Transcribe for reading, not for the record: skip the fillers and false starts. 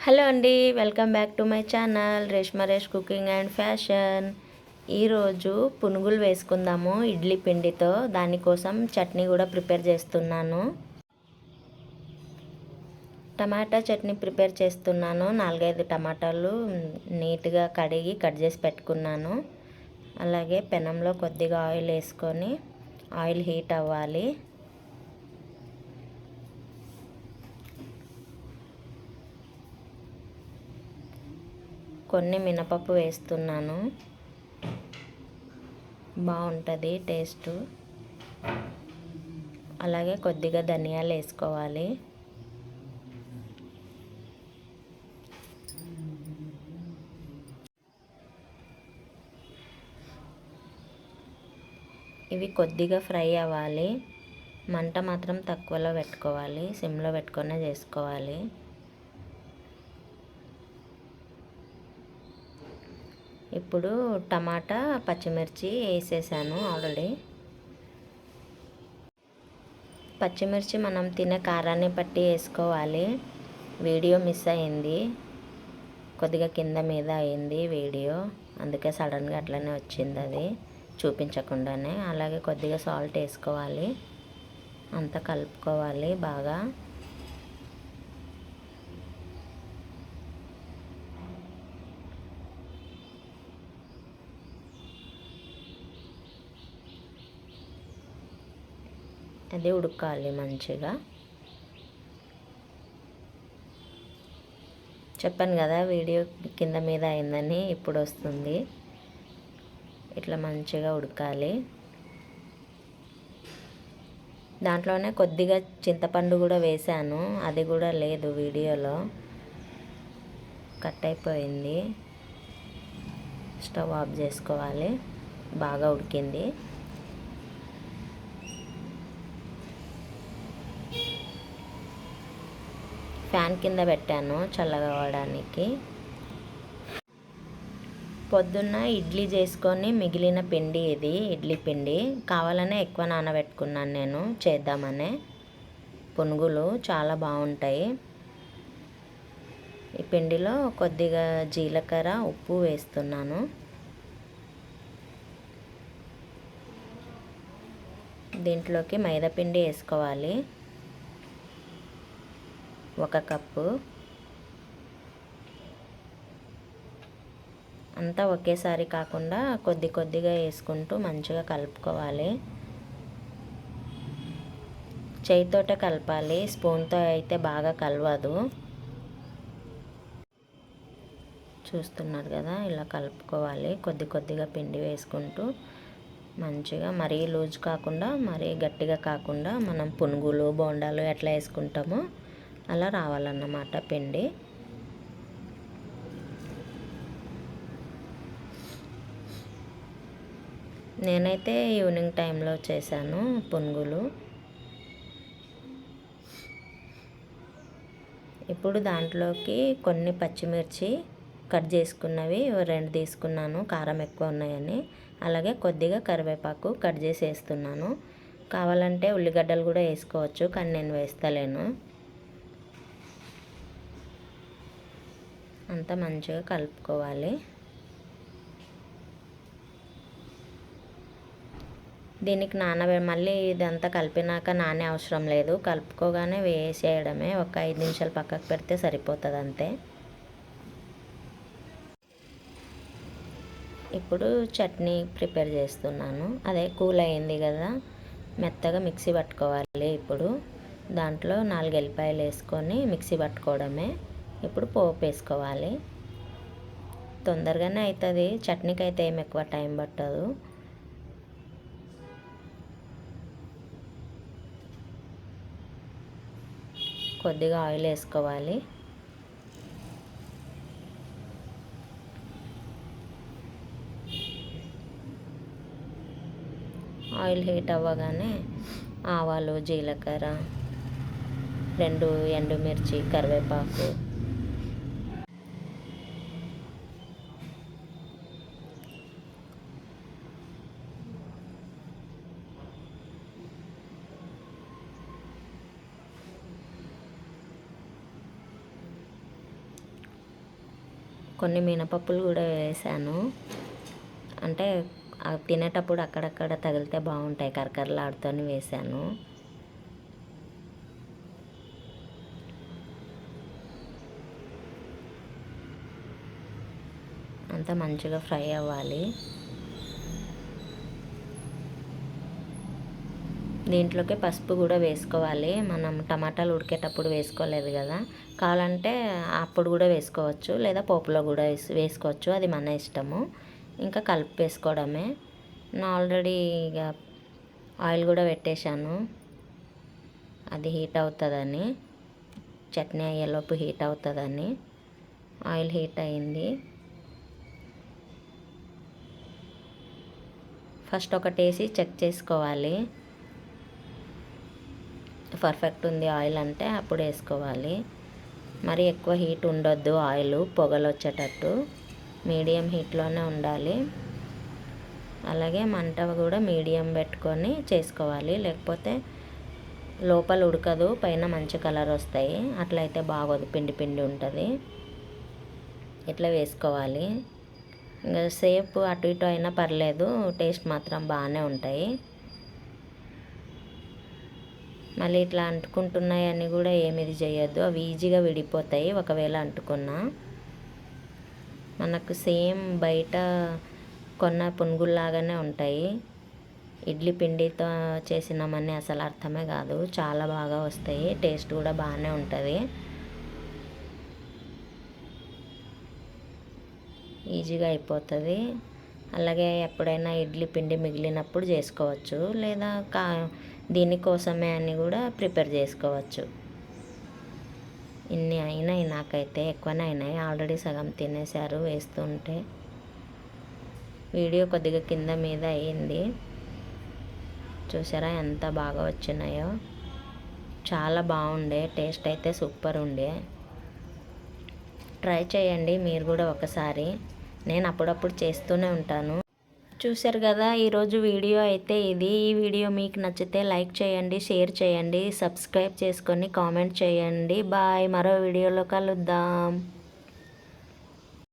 Hello అండి, welcome back to my channel Reshmaresh cooking and fashion. ఈరోజు పునుగులు వేసుకుందాము ఇడ్లీ పిండితో. దానికోసం చట్నీ కూడా ప్రిపేర్ చేస్తున్నాను. టమాటా చట్నీ ప్రిపేర్ చేస్తున్నాను. 4-5 టమాటాలు నీట్గా కడిగి కట్ చేసి పెట్టుకున్నాను. అలాగే పెనంలో కొద్దిగా ఆయిల్ వేసుకొని ఆయిల్ హీట్ అవ్వాలి. కొన్ని మినపప్పు వేస్తున్నాను, బాగుంటుంది టేస్ట్. అలాగే కొద్దిగా ధనియాలు వేసుకోవాలి. ఇవి కొద్దిగా ఫ్రై అవ్వాలి. మంట మాత్రం తక్కువలో పెట్టుకోవాలి, సిమ్లో పెట్టుకొని చేసుకోవాలి. ఇప్పుడు టమాటా పచ్చిమిర్చి వేసేసాను ఆల్రెడీ. పచ్చిమిర్చి మనం తినే కారాన్ని బట్టి వేసుకోవాలి. వీడియో మిస్ అయింది, కొద్దిగా కింద మీద అయింది వీడియో, అందుకే సడన్గా అట్లనే వచ్చింది, అది చూపించకుండానే. అలాగే కొద్దిగా సాల్ట్ వేసుకోవాలి, అంతా కలుపుకోవాలి బాగా. అది ఉడకాలి మంచిగా. చెప్పాను కదా వీడియో కింద మీద అయిందని, ఇప్పుడు వస్తుంది. ఇట్లా మంచిగా ఉడకాలి. దాంట్లోనే కొద్దిగా చింతపండు కూడా వేసాను, అది కూడా లేదు వీడియోలో, కట్ అయిపోయింది. స్టవ్ ఆఫ్ చేసుకోవాలి. బాగా ఉడికింది. ఫ్యాన్ కింద పెట్టాను చల్లగా అవ్వడానికి. పొద్దున్న ఇడ్లీ చేసుకొని మిగిలిన పిండి ఇది, ఇడ్లీ పిండి. కావాలనే ఎక్కువ నానబెట్టుకున్నాను నేను చేద్దామనే. పునుగులు చాలా బాగుంటాయి. ఈ పిండిలో కొద్దిగా జీలకర్ర, ఉప్పు వేస్తున్నాను. దీంట్లోకి మైదా పిండి వేసుకోవాలి, 1 కప్పు. అంతా ఒకేసారి కాకుండా కొద్ది కొద్దిగా వేసుకుంటూ మంచిగా కలుపుకోవాలి. చేయితోటే కలపాలి, స్పూన్తో అయితే బాగా కలవదు. చూస్తున్నారు కదా, ఇలా కలుపుకోవాలి. కొద్ది కొద్దిగా పిండి వేసుకుంటూ మంచిగా, మరీ లూజ్ కాకుండా మరీ గట్టిగా కాకుండా, మనం పునుగులు బోండాలు ఎట్లా వేసుకుంటామో అలా రావాలన్నమాట పిండి. నేనైతే ఈవినింగ్ టైంలో చేశాను పునుగులు. ఇప్పుడు దాంట్లోకి కొన్ని పచ్చిమిర్చి కట్ చేసుకున్నవి 2 తీసుకున్నాను, కారం ఎక్కువ ఉన్నాయని. అలాగే కొద్దిగా కరివేపాకు కట్ చేసి వేస్తున్నాను. కావాలంటే ఉల్లిగడ్డలు కూడా వేసుకోవచ్చు, కానీ నేను వేస్తలేను. అంతా మంచిగా కలుపుకోవాలి. దీనికి మళ్ళీ ఇదంతా కలిపినాక నానే అవసరం లేదు, కలుపుకోగానే వేసేయడమే. ఒక 5 నిమిషాలు పక్కకు పెడితే సరిపోతుంది అంతే. ఇప్పుడు చట్నీ ప్రిపేర్ చేస్తున్నాను. అదే కూల్ అయింది కదా, మెత్తగా మిక్సీ పట్టుకోవాలి. ఇప్పుడు దాంట్లో 4 ఎల్లిపాయలు వేసుకొని మిక్సీ పట్టుకోవడమే. ఇప్పుడు పోపు వేసుకోవాలి. తొందరగానే అవుతుంది, చట్నీకి అయితే ఏం ఎక్కువ టైం పట్టదు. కొద్దిగా ఆయిల్ వేసుకోవాలి. ఆయిల్ హీట్ అవ్వగానే ఆవాలు, జీలకర్ర, 2 ఎండుమిర్చి, కరివేపాకు, కొన్ని మినపప్పులు కూడా వేసాను. అంటే తినేటప్పుడు అక్కడక్కడ తగిలితే బాగుంటాయి, కరకరలాడుతూనే వేసాను. అంతా మంచిగా ఫ్రై అవ్వాలి. దీంట్లోకి పసుపు కూడా వేసుకోవాలి. మనం టమాటాలు ఉడికేటప్పుడు వేసుకోలేదు కదా, కావాలంటే అప్పుడు కూడా వేసుకోవచ్చు, లేదా పోపులో కూడా వేసుకోవచ్చు, అది మన ఇష్టము. ఇంకా కలిపి వేసుకోవడమే. నేను ఆల్రెడీ ఇక ఆయిల్ కూడా పెట్టేశాను, అది హీట్ అవుతుందని, చట్నీ అయ్యేలోపు హీట్ అవుతుందని. ఆయిల్ హీట్ అయింది. ఫస్ట్ ఒకటి వేసి చెక్ చేసుకోవాలి, పర్ఫెక్ట్ ఉంది ఆయిల్ అంటే అప్పుడు వేసుకోవాలి. మరి ఎక్కువ హీట్ ఉండొద్దు, ఆయిల్ పొగలు వచ్చేటట్టు మీడియం హీట్లోనే ఉండాలి. అలాగే మంట కూడా మీడియం పెట్టుకొని చేసుకోవాలి, లేకపోతే లోపల ఉడకదు, పైన మంచి కలర్ వస్తాయి, అట్లయితే బాగోదు, పిండి పిండి ఉంటుంది. ఇట్లా వేసుకోవాలి. ఇంకా సేపు అటు ఇటు అయినా పర్లేదు, టేస్ట్ మాత్రం బాగానే ఉంటాయి. మళ్ళీ ఇట్లా అంటుకుంటున్నాయని కూడా ఏమిది చేయొద్దు, అవి ఈజీగా విడిపోతాయి ఒకవేళ అంటుకున్నా. మనకు సేమ్ బయట కొన్న పునుగుల్లాగానే ఉంటాయి. ఇడ్లీ పిండితో చేసినామని అసలు అర్థమే కాదు, చాలా బాగా వస్తాయి, టేస్ట్ కూడా బాగానే ఉంటుంది. ఈజీగా అయిపోతుంది. అలాగే ఎప్పుడైనా ఇడ్లీ పిండి మిగిలినప్పుడు చేసుకోవచ్చు, లేదా దీనికోసమే అని కూడా ప్రిపేర్ చేసుకోవచ్చు. ఇన్ని అయినాయి, నాకైతే ఎక్కువనే అయినాయి, ఆల్రెడీ సగం తినేసారు వేస్తుంటే. వీడియో కొద్దిగా కింద మీద అయ్యింది, చూసారా ఎంత బాగా వచ్చినాయో. చాలా బాగుండే, టేస్ట్ అయితే సూపర్ ఉండే. ట్రై చేయండి మీరు కూడా ఒకసారి, నేను అప్పుడప్పుడు చేస్తూనే ఉంటాను. చూశారు కదా ఈరోజు వీడియో అయితే ఇది. ఈ వీడియో మీకు నచ్చితే లైక్ చేయండి, షేర్ చేయండి, సబ్స్క్రైబ్ చేసుకొని కామెంట్ చేయండి. బాయ్, మరో వీడియోలో కలుద్దాం.